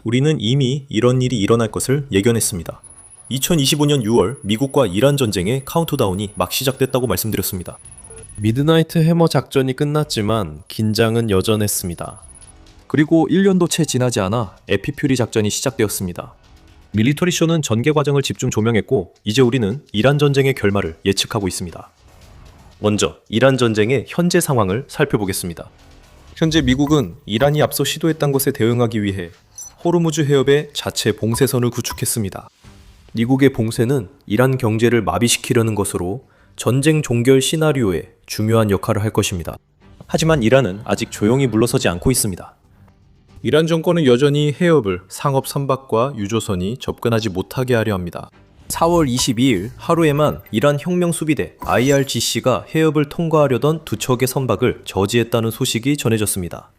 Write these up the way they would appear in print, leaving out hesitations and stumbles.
우리는 이미 이런 일이 일어날 것을 예견했습니다. 2025년 6월 미국과 이란 전쟁의 카운트다운이 막 시작됐다고 말씀드렸습니다. 미드나이트 해머 작전이 끝났지만 긴장은 여전했습니다. 그리고 1년도 채 지나지 않아 에피퓨리 작전이 시작되었습니다. 밀리터리 쇼는 전개 과정을 집중 조명했고 이제 우리는 이란 전쟁의 결말을 예측하고 있습니다. 먼저 이란 전쟁의 현재 상황을 살펴보겠습니다. 현재 미국은 이란이 앞서 시도했던 것에 대응하기 위해 호르무즈 해협에 자체 봉쇄선을 구축했습니다. 미국의 봉쇄는 이란 경제를 마비시키려는 것으로 전쟁 종결 시나리오에 중요한 역할을 할 것입니다. 하지만 이란은 아직 조용히 물러서지 않고 있습니다. 이란 정권은 여전히 해협을 상업 선박과 유조선이 접근하지 못하게 하려 합니다. 4월 22일 하루에만 이란 혁명수비대 IRGC가 해협을 통과하려던 두 척의 선박을 저지했다는 소식이 전해졌습니다.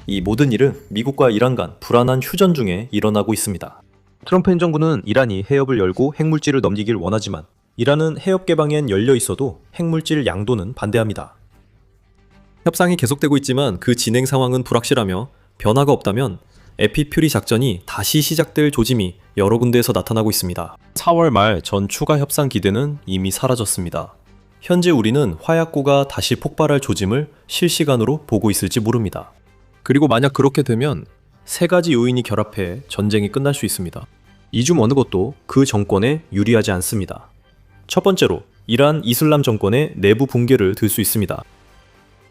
이 모든 일은 미국과 이란 간 불안한 휴전 중에 일어나고 있습니다. 트럼프 행정부는 이란이 해협을 열고 핵물질을 넘기길 원하지만 이란은 해협 개방엔 열려 있어도 핵물질 양도는 반대합니다. 협상이 계속되고 있지만 그 진행 상황은 불확실하며 변화가 없다면 에피퓨리 작전이 다시 시작될 조짐이 여러 군데에서 나타나고 있습니다. 4월 말 전 추가 협상 기대는 이미 사라졌습니다. 현재 우리는 화약고가 다시 폭발할 조짐을 실시간으로 보고 있을지 모릅니다. 그리고 만약 그렇게 되면 세 가지 요인이 결합해 전쟁이 끝날 수 있습니다. 이 중 어느 것도 그 정권에 유리하지 않습니다. 첫 번째로 이란 이슬람 정권의 내부 붕괴를 들 수 있습니다.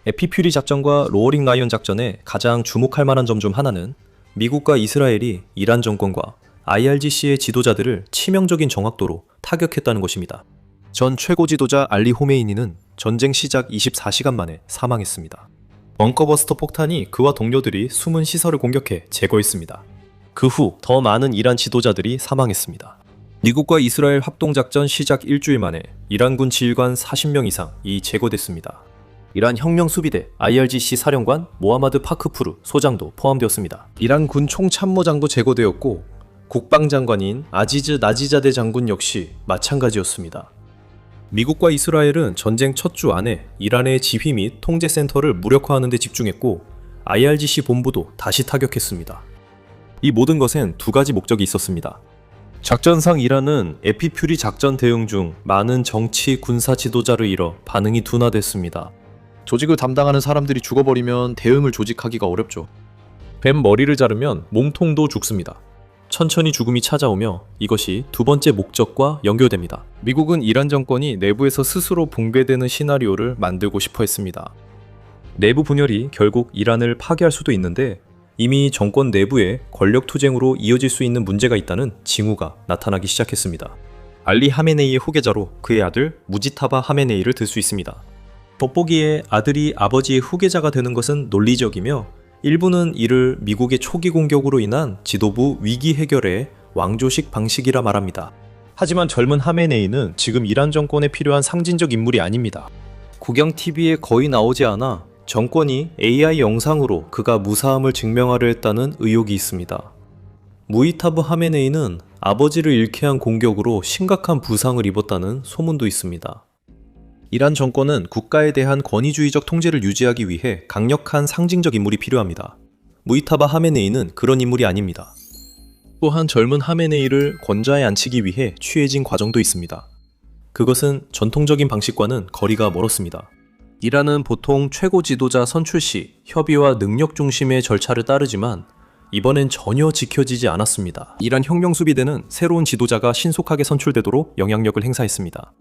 에피퓨리 작전과 로어링 라이언 작전의 가장 주목할 만한 점 중 하나는 미국과 이스라엘이 이란 정권과 IRGC의 지도자들을 치명적인 정확도로 타격했다는 것입니다. 전 최고 지도자 알리 호메이니는 전쟁 시작 24시간 만에 사망했습니다. 벙커버스터 폭탄이 그와 동료들이 숨은 시설을 공격해 제거했습니다. 그 후 더 많은 이란 지도자들이 사망했습니다. 미국과 이스라엘 합동작전 시작 일주일 만에 이란군 지휘관 40명 이상이 제거됐습니다. 이란 혁명수비대 IRGC 사령관 모하마드 파크푸르 소장도 포함되었습니다. 이란 군 총참모장도 제거되었고 국방장관인 아지즈 나지자데 장군 역시 마찬가지였습니다. 미국과 이스라엘은 전쟁 첫 주 안에 이란의 지휘 및 통제센터를 무력화하는 데 집중했고 IRGC 본부도 다시 타격했습니다. 이 모든 것엔 두 가지 목적이 있었습니다. 작전상 이란은 에피퓨리 작전 대응 중 많은 정치, 군사 지도자를 잃어 반응이 둔화됐습니다. 조직을 담당하는 사람들이 죽어버리면 대응을 조직하기가 어렵죠. 뱀 머리를 자르면 몸통도 죽습니다. 천천히 죽음이 찾아오며 이것이 두 번째 목적과 연결됩니다. 미국은 이란 정권이 내부에서 스스로 붕괴되는 시나리오를 만들고 싶어 했습니다. 내부 분열이 결국 이란을 파괴할 수도 있는데 이미 정권 내부에 권력 투쟁으로 이어질 수 있는 문제가 있다는 징후가 나타나기 시작했습니다. 알리 하메네이의 후계자로 그의 아들 무지타바 하메네이를 들 수 있습니다. 돋보기에 아들이 아버지의 후계자가 되는 것은 논리적이며 일부는 이를 미국의 초기 공격으로 인한 지도부 위기 해결의 왕조식 방식이라 말합니다. 하지만 젊은 하메네이는 지금 이란 정권에 필요한 상징적 인물이 아닙니다. 국영TV에 거의 나오지 않아 정권이 AI 영상으로 그가 무사함을 증명하려 했다는 의혹이 있습니다. 무이타브 하메네이는 아버지를 잃게 한 공격으로 심각한 부상을 입었다는 소문도 있습니다. 이란 정권은 국가에 대한 권위주의적 통제를 유지하기 위해 강력한 상징적 인물이 필요합니다. 무이타바 하메네이는 그런 인물이 아닙니다. 또한 젊은 하메네이를 권좌에 앉히기 위해 취해진 과정도 있습니다. 그것은 전통적인 방식과는 거리가 멀었습니다. 이란은 보통 최고 지도자 선출 시 협의와 능력 중심의 절차를 따르지만 이번엔 전혀 지켜지지 않았습니다. 이란 혁명수비대는 새로운 지도자가 신속하게 선출되도록 영향력을 행사했습니다.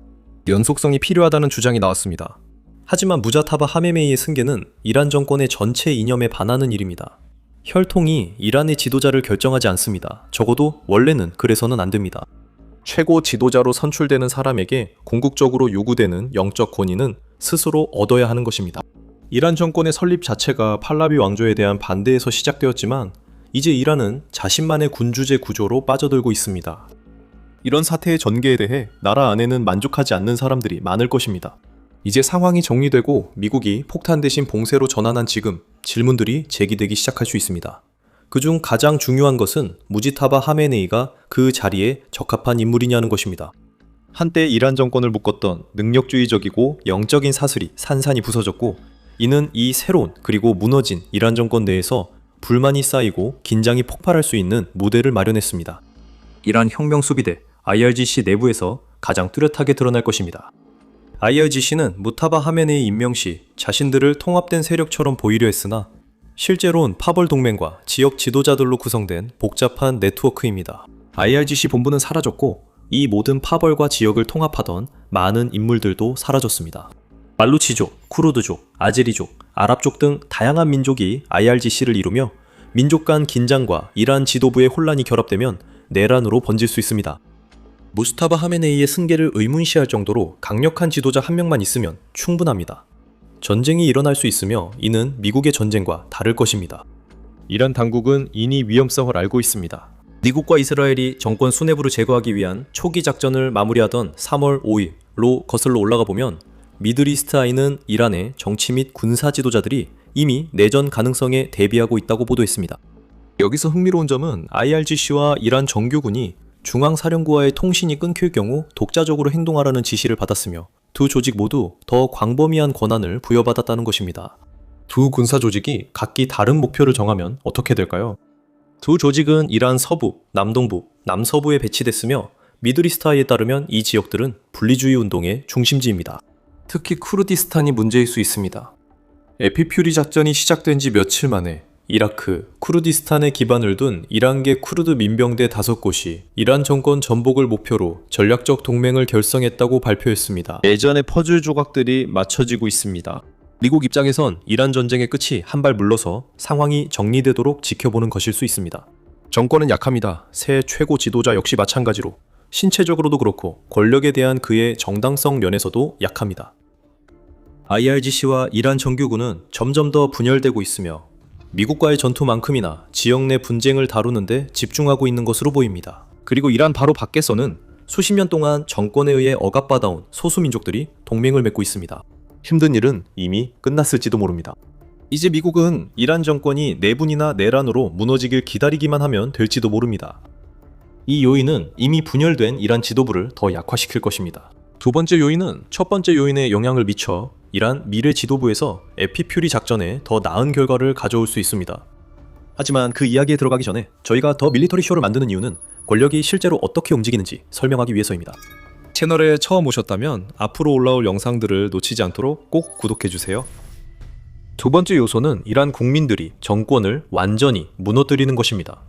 연속성이 필요하다는 주장이 나왔습니다. 하지만 무자타바 하메네이의 승계는 이란 정권의 전체 이념에 반하는 일입니다. 혈통이 이란의 지도자를 결정하지 않습니다. 적어도 원래는 그래서는 안 됩니다. 최고 지도자로 선출되는 사람에게 궁극적으로 요구되는 영적 권위는 스스로 얻어야 하는 것입니다. 이란 정권의 설립 자체가 팔라비 왕조에 대한 반대에서 시작되었지만 이제 이란은 자신만의 군주제 구조로 빠져들고 있습니다. 이런 사태의 전개에 대해 나라 안에는 만족하지 않는 사람들이 많을 것입니다. 이제 상황이 정리되고 미국이 폭탄 대신 봉쇄로 전환한 지금 질문들이 제기되기 시작할 수 있습니다. 그중 가장 중요한 것은 무지타바 하메네이가 그 자리에 적합한 인물이냐는 것입니다. 한때 이란 정권을 묶었던 능력주의적이고 영적인 사슬이 산산이 부서졌고 이는 이 새로운 그리고 무너진 이란 정권 내에서 불만이 쌓이고 긴장이 폭발할 수 있는 무대를 마련했습니다. 이란 혁명 수비대 IRGC 내부에서 가장 뚜렷하게 드러날 것입니다. IRGC는 무타바 하메네이 임명 시 자신들을 통합된 세력처럼 보이려 했으나 실제로는 파벌 동맹과 지역 지도자들로 구성된 복잡한 네트워크입니다. IRGC 본부는 사라졌고 이 모든 파벌과 지역을 통합하던 많은 인물들도 사라졌습니다. 말루치족, 쿠르드족, 아제리족, 아랍족 등 다양한 민족이 IRGC를 이루며 민족 간 긴장과 이란 지도부의 혼란이 결합되면 내란으로 번질 수 있습니다. 무스타바 하메네이의 승계를 의문시할 정도로 강력한 지도자 한 명만 있으면 충분합니다. 전쟁이 일어날 수 있으며 이는 미국의 전쟁과 다를 것입니다. 이란 당국은 이니 위험성을 알고 있습니다. 미국과 이스라엘이 정권 수뇌부를 제거하기 위한 초기 작전을 마무리하던 3월 5일로 거슬러 올라가 보면 미드이스트 아이는 이란의 정치 및 군사 지도자들이 이미 내전 가능성에 대비하고 있다고 보도했습니다. 여기서 흥미로운 점은 IRGC와 이란 정규군이 중앙사령부와의 통신이 끊길 경우 독자적으로 행동하라는 지시를 받았으며 두 조직 모두 더 광범위한 권한을 부여받았다는 것입니다. 두 군사 조직이 각기 다른 목표를 정하면 어떻게 될까요? 두 조직은 이란 서부, 남동부, 남서부에 배치됐으며 미드이스트아이에 따르면 이 지역들은 분리주의 운동의 중심지입니다. 특히 쿠르디스탄이 문제일 수 있습니다. 에피퓨리 작전이 시작된 지 며칠 만에 이라크, 쿠르디스탄에 기반을 둔 이란계 쿠르드 민병대 5곳이 이란 정권 전복을 목표로 전략적 동맹을 결성했다고 발표했습니다. 예전의 퍼즐 조각들이 맞춰지고 있습니다. 미국 입장에선 이란 전쟁의 끝이 한 발 물러서 상황이 정리되도록 지켜보는 것일 수 있습니다. 정권은 약합니다. 새 최고 지도자 역시 마찬가지로 신체적으로도 그렇고 권력에 대한 그의 정당성 면에서도 약합니다. IRGC와 이란 정규군은 점점 더 분열되고 있으며 미국과의 전투만큼이나 지역 내 분쟁을 다루는데 집중하고 있는 것으로 보입니다. 그리고 이란 바로 밖에서는 수십 년 동안 정권에 의해 억압받아온 소수민족들이 동맹을 맺고 있습니다. 힘든 일은 이미 끝났을지도 모릅니다. 이제 미국은 이란 정권이 내분이나 내란으로 무너지길 기다리기만 하면 될지도 모릅니다. 이 요인은 이미 분열된 이란 지도부를 더 약화시킬 것입니다. 두 번째 요인은 첫 번째 요인에 영향을 미쳐 이란 미래 지도부에서 에피퓨리 작전에 더 나은 결과를 가져올 수 있습니다. 하지만 그 이야기에 들어가기 전에 저희가 더 밀리터리 쇼를 만드는 이유는 권력이 실제로 어떻게 움직이는지 설명하기 위해서입니다. 채널에 처음 오셨다면 앞으로 올라올 영상들을 놓치지 않도록 꼭 구독해주세요. 두 번째 요소는 이란 국민들이 정권을 완전히 무너뜨리는 것입니다.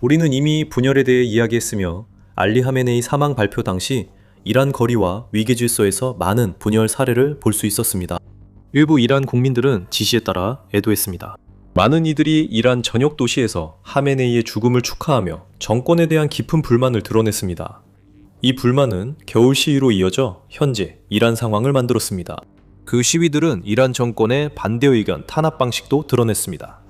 우리는 이미 분열에 대해 이야기했으며 알리 하메네이 사망 발표 당시 이란 거리와 위계 질서에서 많은 분열 사례를 볼 수 있었습니다. 일부 이란 국민들은 지시에 따라 애도했습니다. 많은 이들이 이란 전역 도시에서 하메네이의 죽음을 축하하며 정권에 대한 깊은 불만을 드러냈습니다. 이 불만은 겨울 시위로 이어져 현재 이란 상황을 만들었습니다. 그 시위들은 이란 정권의 반대 의견 탄압 방식도 드러냈습니다.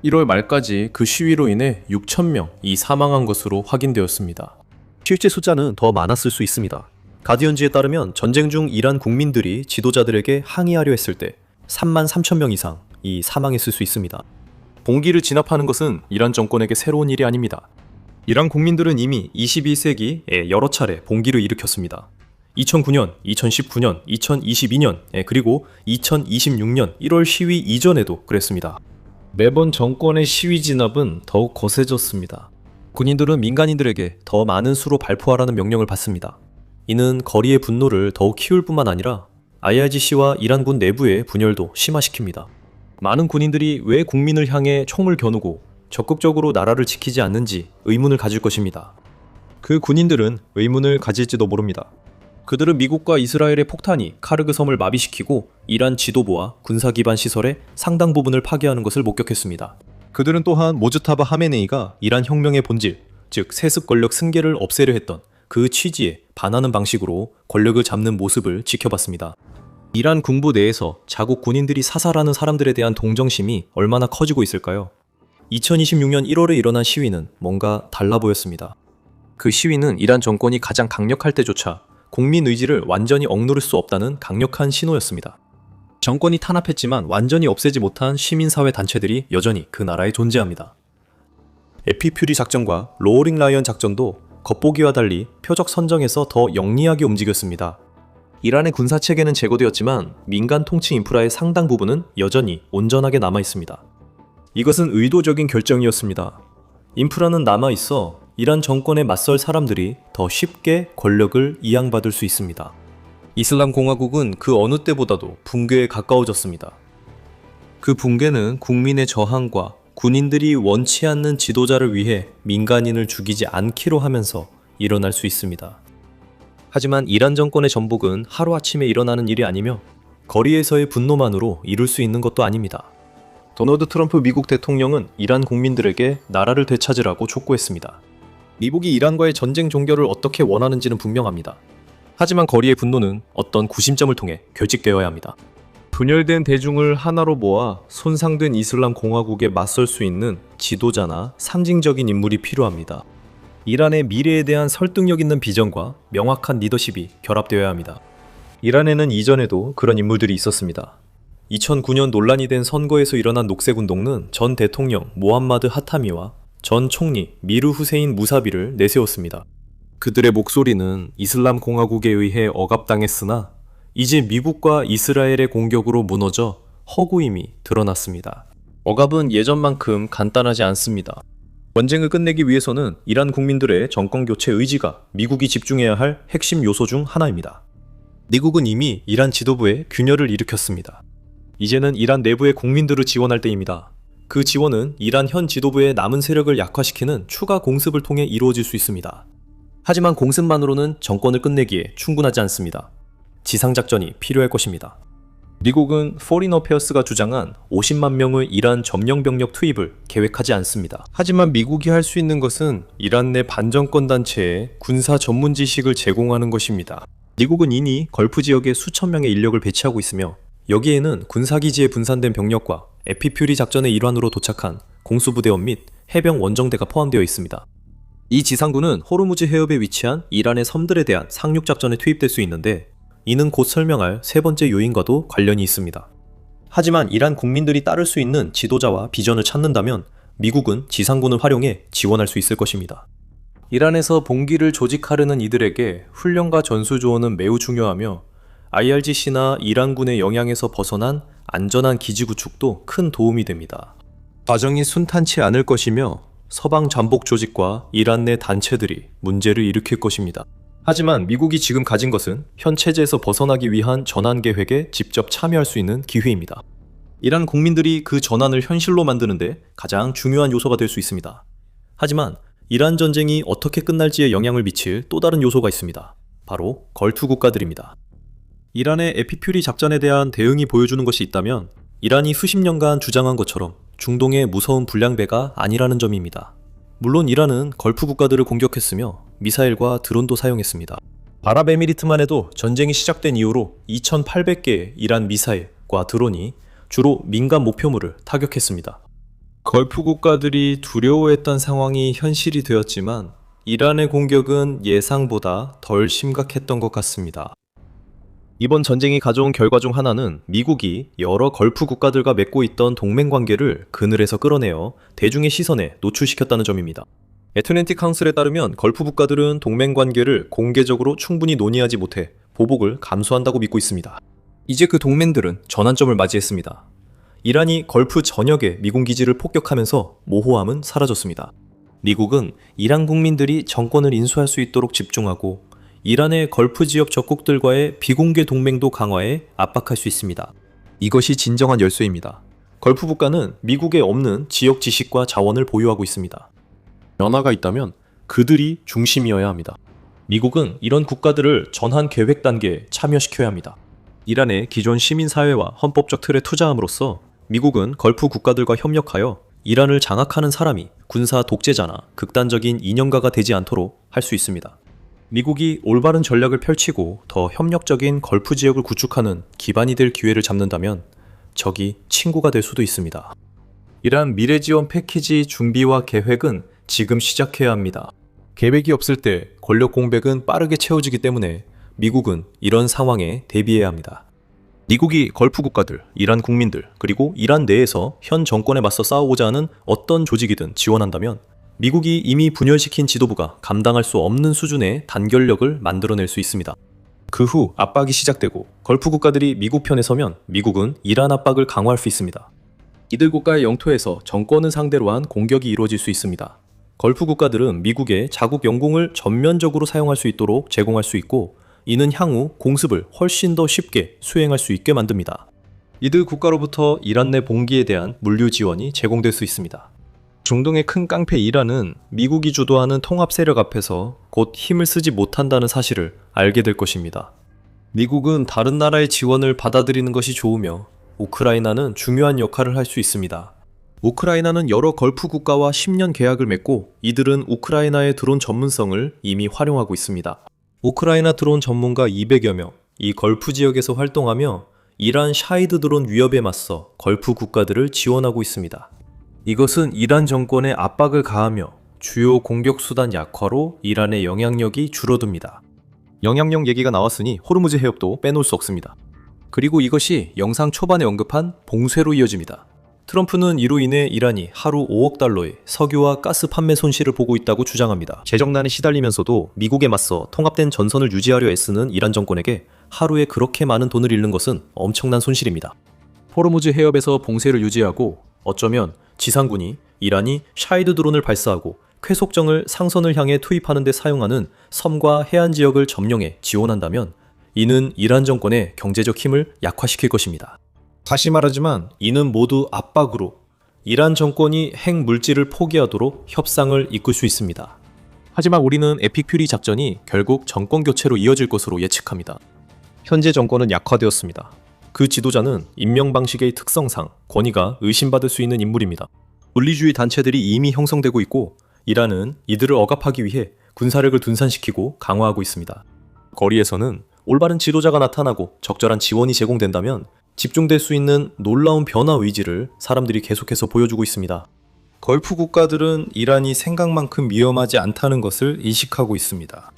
1월 말까지 그 시위로 인해 6,000명이 사망한 것으로 확인되었습니다. 실제 숫자는 더 많았을 수 있습니다. 가디언지에 따르면 전쟁 중 이란 국민들이 지도자들에게 항의하려 했을 때 33,000명 이상이 사망했을 수 있습니다. 봉기를 진압하는 것은 이란 정권에게 새로운 일이 아닙니다. 이란 국민들은 이미 21세기에 여러 차례 봉기를 일으켰습니다. 2009년, 2019년, 2022년, 그리고 2026년 1월 시위 이전에도 그랬습니다. 매번 정권의 시위 진압은 더욱 거세졌습니다. 군인들은 민간인들에게 더 많은 수로 발포하라는 명령을 받습니다. 이는 거리의 분노를 더욱 키울 뿐만 아니라 IRGC와 이란군 내부의 분열도 심화시킵니다. 많은 군인들이 왜 국민을 향해 총을 겨누고 적극적으로 나라를 지키지 않는지 의문을 가질 것입니다. 그 군인들은 의문을 가질지도 모릅니다. 그들은 미국과 이스라엘의 폭탄이 카르그 섬을 마비시키고 이란 지도부와 군사 기반 시설의 상당 부분을 파괴하는 것을 목격했습니다. 그들은 또한 모즈타바 하메네이가 이란 혁명의 본질, 즉 세습 권력 승계를 없애려 했던 그 취지에 반하는 방식으로 권력을 잡는 모습을 지켜봤습니다. 이란 군부 내에서 자국 군인들이 사살하는 사람들에 대한 동정심이 얼마나 커지고 있을까요? 2026년 1월에 일어난 시위는 뭔가 달라 보였습니다. 그 시위는 이란 정권이 가장 강력할 때조차 국민 의지를 완전히 억누를 수 없다는 강력한 신호였습니다. 정권이 탄압했지만 완전히 없애지 못한 시민사회 단체들이 여전히 그 나라에 존재합니다. 에피퓨리 작전과 로어링 라이언 작전도 겉보기와 달리 표적 선정에서 더 영리하게 움직였습니다. 이란의 군사 체계는 제거되었지만 민간 통치 인프라의 상당 부분은 여전히 온전하게 남아 있습니다. 이것은 의도적인 결정이었습니다. 인프라는 남아있어 이란 정권에 맞설 사람들이 더 쉽게 권력을 이양받을 수 있습니다. 이슬람 공화국은 그 어느 때보다도 붕괴에 가까워졌습니다. 그 붕괴는 국민의 저항과 군인들이 원치 않는 지도자를 위해 민간인을 죽이지 않기로 하면서 일어날 수 있습니다. 하지만 이란 정권의 전복은 하루아침에 일어나는 일이 아니며 거리에서의 분노만으로 이룰 수 있는 것도 아닙니다. 도널드 트럼프 미국 대통령은 이란 국민들에게 나라를 되찾으라고 촉구했습니다. 미국이 이란과의 전쟁 종결을 어떻게 원하는지는 분명합니다. 하지만 거리의 분노는 어떤 구심점을 통해 결집되어야 합니다. 분열된 대중을 하나로 모아 손상된 이슬람 공화국에 맞설 수 있는 지도자나 상징적인 인물이 필요합니다. 이란의 미래에 대한 설득력 있는 비전과 명확한 리더십이 결합되어야 합니다. 이란에는 이전에도 그런 인물들이 있었습니다. 2009년 논란이 된 선거에서 일어난 녹색운동은 전 대통령 모함마드 하타미와 전 총리 미르 후세인 무사비를 내세웠습니다. 그들의 목소리는 이슬람 공화국에 의해 억압당했으나 이제 미국과 이스라엘의 공격으로 무너져 허구임이 드러났습니다. 억압은 예전만큼 간단하지 않습니다. 전쟁을 끝내기 위해서는 이란 국민들의 정권 교체 의지가 미국이 집중해야 할 핵심 요소 중 하나입니다. 미국은 이미 이란 지도부에 균열을 일으켰습니다. 이제는 이란 내부의 국민들을 지원할 때입니다. 그 지원은 이란 현 지도부의 남은 세력을 약화시키는 추가 공습을 통해 이루어질 수 있습니다. 하지만 공습만으로는 정권을 끝내기에 충분하지 않습니다. 지상작전이 필요할 것입니다. 미국은 포린 어페어스가 주장한 50만 명의 이란 점령 병력 투입을 계획하지 않습니다. 하지만 미국이 할 수 있는 것은 이란 내 반정권 단체에 군사 전문 지식을 제공하는 것입니다. 미국은 이미 걸프 지역에 수천 명의 인력을 배치하고 있으며 여기에는 군사기지에 분산된 병력과 에피퓨리 작전의 일환으로 도착한 공수부대원 및 해병 원정대가 포함되어 있습니다. 이 지상군은 호르무즈 해협에 위치한 이란의 섬들에 대한 상륙작전에 투입될 수 있는데 이는 곧 설명할 세 번째 요인과도 관련이 있습니다. 하지만 이란 국민들이 따를 수 있는 지도자와 비전을 찾는다면 미국은 지상군을 활용해 지원할 수 있을 것입니다. 이란에서 봉기를 조직하려는 이들에게 훈련과 전술 조언은 매우 중요하며 IRGC나 이란군의 영향에서 벗어난 안전한 기지 구축도 큰 도움이 됩니다. 과정이 순탄치 않을 것이며 서방 잠복 조직과 이란 내 단체들이 문제를 일으킬 것입니다. 하지만 미국이 지금 가진 것은 현 체제에서 벗어나기 위한 전환 계획에 직접 참여할 수 있는 기회입니다. 이란 국민들이 그 전환을 현실로 만드는데 가장 중요한 요소가 될 수 있습니다. 하지만 이란 전쟁이 어떻게 끝날지에 영향을 미칠 또 다른 요소가 있습니다. 바로 걸프 국가들입니다. 이란의 에피퓨리 작전에 대한 대응이 보여주는 것이 있다면 이란이 수십 년간 주장한 것처럼 중동의 무서운 불량배가 아니라는 점입니다. 물론 이란은 걸프 국가들을 공격했으며 미사일과 드론도 사용했습니다. 아랍에미리트만 해도 전쟁이 시작된 이후로 2,800개의 이란 미사일과 드론이 주로 민간 목표물을 타격했습니다. 걸프 국가들이 두려워했던 상황이 현실이 되었지만 이란의 공격은 예상보다 덜 심각했던 것 같습니다. 이번 전쟁이 가져온 결과 중 하나는 미국이 여러 걸프 국가들과 맺고 있던 동맹관계를 그늘에서 끌어내어 대중의 시선에 노출시켰다는 점입니다. 애틀랜틱 카운슬에 따르면 걸프 국가들은 동맹관계를 공개적으로 충분히 논의하지 못해 보복을 감수한다고 믿고 있습니다. 이제 그 동맹들은 전환점을 맞이했습니다. 이란이 걸프 전역의 미군 기지를 폭격하면서 모호함은 사라졌습니다. 미국은 이란 국민들이 정권을 인수할 수 있도록 집중하고 이란의 걸프 지역 적국들과의 비공개 동맹도 강화해 압박할 수 있습니다. 이것이 진정한 열쇠입니다. 걸프 국가는 미국에 없는 지역 지식과 자원을 보유하고 있습니다. 변화가 있다면 그들이 중심이어야 합니다. 미국은 이런 국가들을 전환 계획 단계에 참여시켜야 합니다. 이란의 기존 시민사회와 헌법적 틀에 투자함으로써 미국은 걸프 국가들과 협력하여 이란을 장악하는 사람이 군사 독재자나 극단적인 이념가가 되지 않도록 할 수 있습니다. 미국이 올바른 전략을 펼치고 더 협력적인 걸프 지역을 구축하는 기반이 될 기회를 잡는다면 적이 친구가 될 수도 있습니다. 이란 미래 지원 패키지 준비와 계획은 지금 시작해야 합니다. 계획이 없을 때 권력 공백은 빠르게 채워지기 때문에 미국은 이런 상황에 대비해야 합니다. 미국이 걸프 국가들, 이란 국민들, 그리고 이란 내에서 현 정권에 맞서 싸우고자 하는 어떤 조직이든 지원한다면 미국이 이미 분열시킨 지도부가 감당할 수 없는 수준의 단결력을 만들어낼 수 있습니다. 그 후 압박이 시작되고 걸프 국가들이 미국 편에 서면 미국은 이란 압박을 강화할 수 있습니다. 이들 국가의 영토에서 정권을 상대로 한 공격이 이루어질 수 있습니다. 걸프 국가들은 미국의 자국 영공을 전면적으로 사용할 수 있도록 제공할 수 있고, 이는 향후 공습을 훨씬 더 쉽게 수행할 수 있게 만듭니다. 이들 국가로부터 이란 내 봉기에 대한 물류 지원이 제공될 수 있습니다. 중동의 큰 깡패 이란은 미국이 주도하는 통합 세력 앞에서 곧 힘을 쓰지 못한다는 사실을 알게 될 것입니다. 미국은 다른 나라의 지원을 받아들이는 것이 좋으며 우크라이나는 중요한 역할을 할 수 있습니다. 우크라이나는 여러 걸프 국가와 10년 계약을 맺고 이들은 우크라이나의 드론 전문성을 이미 활용하고 있습니다. 우크라이나 드론 전문가 200여 명, 이 걸프 지역에서 활동하며 이란 샤이드 드론 위협에 맞서 걸프 국가들을 지원하고 있습니다. 이것은 이란 정권에 압박을 가하며 주요 공격 수단 약화로 이란의 영향력이 줄어듭니다. 영향력 얘기가 나왔으니 호르무즈 해협도 빼놓을 수 없습니다. 그리고 이것이 영상 초반에 언급한 봉쇄로 이어집니다. 트럼프는 이로 인해 이란이 하루 5억 달러의 석유와 가스 판매 손실을 보고 있다고 주장합니다. 재정난에 시달리면서도 미국에 맞서 통합된 전선을 유지하려 애쓰는 이란 정권에게 하루에 그렇게 많은 돈을 잃는 것은 엄청난 손실입니다. 호르무즈 해협에서 봉쇄를 유지하고 어쩌면 지상군이 이란이 샤이드 드론을 발사하고 쾌속정을 상선을 향해 투입하는 데 사용하는 섬과 해안 지역을 점령해 지원한다면 이는 이란 정권의 경제적 힘을 약화시킬 것입니다. 다시 말하지만 이는 모두 압박으로 이란 정권이 핵 물질을 포기하도록 협상을 이끌 수 있습니다. 하지만 우리는 에픽 퓨리 작전이 결국 정권 교체로 이어질 것으로 예측합니다. 현재 정권은 약화되었습니다. 그 지도자는 임명 방식의 특성상 권위가 의심받을 수 있는 인물입니다. 분리주의 단체들이 이미 형성되고 있고 이란은 이들을 억압하기 위해 군사력을 분산시키고 강화하고 있습니다. 거리에서는 올바른 지도자가 나타나고 적절한 지원이 제공된다면 집중될 수 있는 놀라운 변화 의지를 사람들이 계속해서 보여주고 있습니다. 걸프 국가들은 이란이 생각만큼 위험하지 않다는 것을 인식하고 있습니다.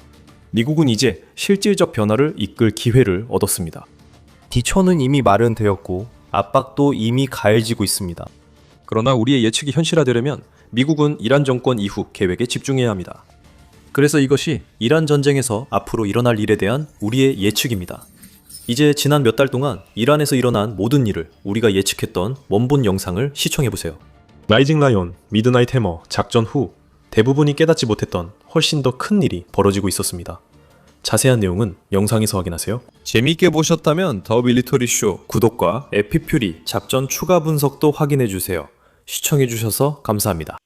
미국은 이제 실질적 변화를 이끌 기회를 얻었습니다. 기초는 이미 마련되었고 압박도 이미 가해지고 있습니다. 그러나 우리의 예측이 현실화되려면 미국은 이란 정권 이후 계획에 집중해야 합니다. 그래서 이것이 이란 전쟁에서 앞으로 일어날 일에 대한 우리의 예측입니다. 이제 지난 몇 달 동안 이란에서 일어난 모든 일을 우리가 예측했던 원본 영상을 시청해보세요. 라이징 라이온, 미드나잇 해머 작전 후 대부분이 깨닫지 못했던 훨씬 더 큰 일이 벌어지고 있었습니다. 자세한 내용은 영상에서 확인하세요. 재미있게 보셨다면 더 밀리터리 쇼 구독과 에픽 퓨리 작전 추가 분석도 확인해주세요. 시청해주셔서 감사합니다.